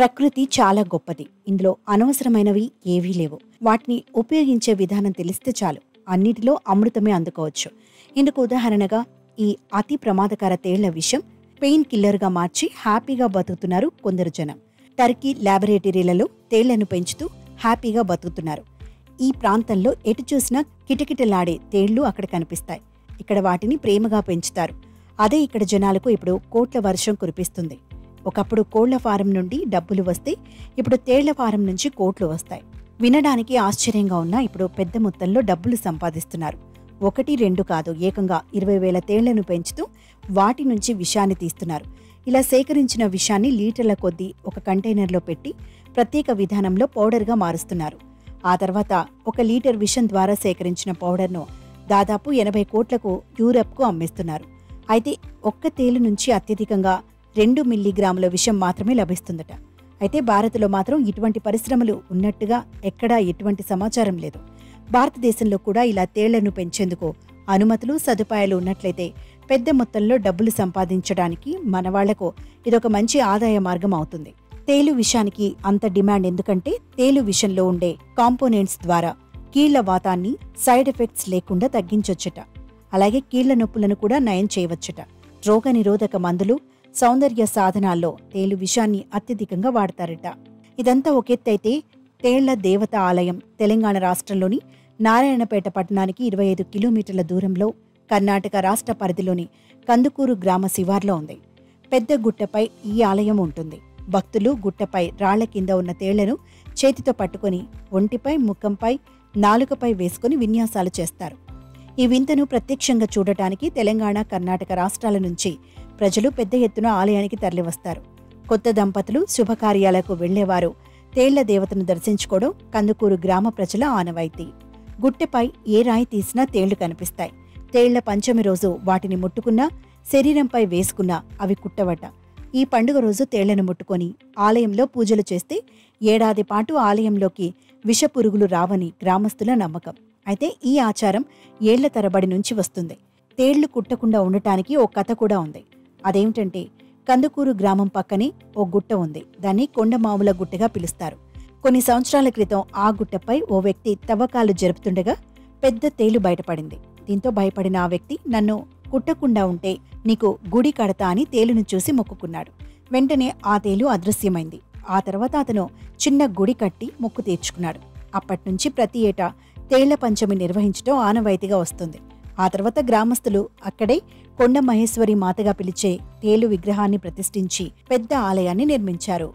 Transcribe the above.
ప్రకృతి చాలా గొప్పది. ఇందులో అనవసరమైనవి ఏవీ లేవు. వాటిని ఉపయోగించే విధానం తెలిస్తే చాలు అన్నిటిలో అమృతమే అందుకోవచ్చు. ఇందుకు ఉదాహరణగా ఈ అతి ప్రమాదకర తేళ్ల విషం పెయిన్ కిల్లర్గా మార్చి హ్యాపీగా బతుకుతున్నారు కొందరు జనం. టర్కీ ల్యాబొరేటరీలలో తేళ్లను పెంచుతూ హ్యాపీగా బతుకుతున్నారు. ఈ ప్రాంతంలో ఎటు చూసినా కిటకిటలాడే తేళ్లు అక్కడ కనిపిస్తాయి. ఇక్కడ వాటిని ప్రేమగా పెంచుతారు. అదే ఇక్కడ జనాలకు ఇప్పుడు కోట్ల వర్షం కురిపిస్తుంది. ఒకప్పుడు కోళ్ల ఫారం నుండి డబ్బులు వస్తే ఇప్పుడు తేళ్ల ఫారం నుంచి కోట్లు వస్తాయి. వినడానికి ఆశ్చర్యంగా ఉన్నా ఇప్పుడు పెద్ద మొత్తంలో డబ్బులు సంపాదిస్తున్నారు. 1-2 కాదు, ఏకంగా 20,000 తేళ్లను పెంచుతూ వాటి నుంచి విషాన్ని తీస్తున్నారు. ఇలా సేకరించిన విషాన్ని లీటర్ల కొద్దీ ఒక కంటైనర్లో పెట్టి ప్రత్యేక విధానంలో పౌడర్గా మారుస్తున్నారు. ఆ తర్వాత 1 లీటర్ విషం ద్వారా సేకరించిన పౌడర్ను దాదాపు 80 కోట్లకు యూరప్కు అమ్మేస్తున్నారు. అయితే ఒక్క తేలు నుంచి అత్యధికంగా 2 మిల్లీగ్రాముల విషం మాత్రమే లభిస్తుందట. అయితే భారత్లో మాత్రం ఇటువంటి పరిశ్రమలు ఉన్నట్టుగా ఎక్కడా ఎటువంటి సమాచారం లేదు. భారతదేశంలో కూడా ఇలా తేళ్లను పెంచేందుకు అనుమతులు, సదుపాయాలు ఉన్నట్లయితే పెద్ద మొత్తంలో డబ్బులు సంపాదించడానికి మనవాళ్లకు ఇదొక మంచి ఆదాయ మార్గం అవుతుంది. తేలు విషానికి అంత డిమాండ్ ఎందుకంటే తేలు విషంలో ఉండే కాంపోనెంట్స్ ద్వారా కీళ్ల వాతాన్ని సైడ్ ఎఫెక్ట్స్ లేకుండా తగ్గించొచ్చట. అలాగే కీళ్ల నొప్పులను కూడా నయం చేయవచ్చట. రోగనిరోధక మందులు, సౌందర్య సాధనాల్లో తేలు విషాన్ని అత్యధికంగా వాడతారట. ఇదంతా ఒకెత్తైతే తేళ్ల దేవత ఆలయం తెలంగాణ రాష్ట్రంలోని నారాయణపేట పట్టణానికి 25 కిలోమీటర్ల దూరంలో కర్ణాటక రాష్ట్ర పరిధిలోని కందుకూరు గ్రామ శివార్లో ఉంది. పెద్ద గుట్టపై ఈ ఆలయం ఉంటుంది. భక్తులు గుట్టపై రాళ్ల కింద ఉన్న తేళ్లను చేతితో పట్టుకుని ఒంటిపై, ముఖంపై, నాలుకపై వేసుకుని విన్యాసాలు చేస్తారు. ఈ వింతను ప్రత్యక్షంగా చూడటానికి తెలంగాణ, కర్ణాటక రాష్ట్రాల నుంచి ప్రజలు పెద్ద ఎత్తున ఆలయానికి తరలివస్తారు. కొత్త దంపతులు శుభకార్యాలకు వెళ్లేవారు తేళ్ల దేవతను దర్శించుకోవడం కందుకూరు గ్రామ ప్రజల ఆనవాయితీ. గుట్టెపై ఏ రాయి తీసినా తేళ్లు కనిపిస్తాయి. తేళ్ల పంచమి రోజు వాటిని ముట్టుకున్నా, శరీరంపై వేసుకున్నా అవి కుట్టవట. ఈ పండుగ రోజు తేళ్లను ముట్టుకొని ఆలయంలో పూజలు చేస్తే ఏడాది పాటు ఆలయంలోకి విషపురుగులు రావని గ్రామస్తుల నమ్మకం. అయితే ఈ ఆచారం ఏళ్ల తరబడి నుంచి వస్తుంది. తేళ్లు కుట్టకుండా ఉండటానికి ఓ కథ కూడా ఉంది. అదేమిటంటే కందుకూరు గ్రామం పక్కనే ఓ గుట్ట ఉంది. దాన్ని కొండమాముల గుట్టగా పిలుస్తారు. కొన్ని సంవత్సరాల క్రితం ఆ గుట్టపై ఓ వ్యక్తి తవ్వకాలు జరుపుతుండగా పెద్ద తేలు బయటపడింది. దీంతో భయపడిన ఆ వ్యక్తి నన్ను కుట్టకుండా ఉంటే నీకు గుడి కడతా అని తేలును చూసి మొక్కుకున్నాడు. వెంటనే ఆ తేలు అదృశ్యమైంది. ఆ తర్వాత అతను చిన్న గుడి కట్టి మొక్కు తీర్చుకున్నాడు. అప్పట్నుంచి ప్రతి ఏటా తేళ్ల పంచమి నిర్వహించడం ఆనవాయితీగా వస్తుంది. ఆ తర్వాత గ్రామస్తులు అక్కడే కొండ మహేశ్వరి మాతగా పిలిచే తేలు విగ్రహాన్ని ప్రతిష్ఠించి పెద్ద ఆలయాన్ని నిర్మించారు.